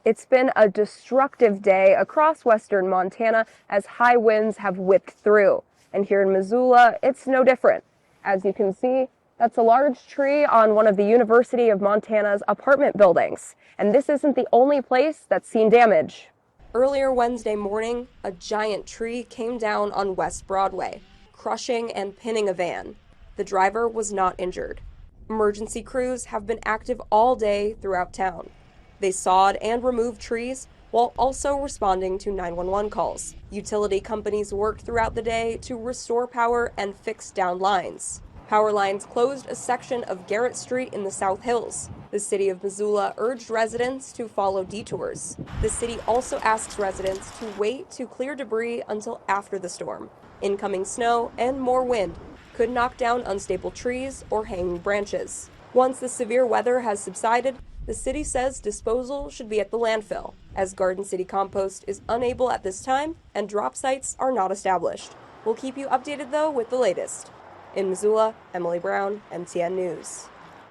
It's been a destructive day across western Montana as high winds have whipped through. And here in Missoula, it's no different. As you can see, that's a large tree on one of the University of Montana's apartment buildings. And this isn't the only place that's seen damage. Earlier Wednesday morning, a giant tree came down on West Broadway, crushing and pinning a van. The driver was not injured. Emergency crews have been active all day throughout town. They sawed and removed trees while also responding to 911 calls. Utility companies worked throughout the day to restore power and fix down lines. Power lines closed a section of Garrett Street in the South Hills. The city of Missoula urged residents to follow detours. The city also asks residents to wait to clear debris until after the storm. Incoming snow and more wind could knock down unstable trees or hanging branches. Once the severe weather has subsided, the city says disposal should be at the landfill, as Garden City Compost is unable at this time and drop sites are not established. We'll keep you updated, though, with the latest. In Missoula, Emily Brown, MTN News.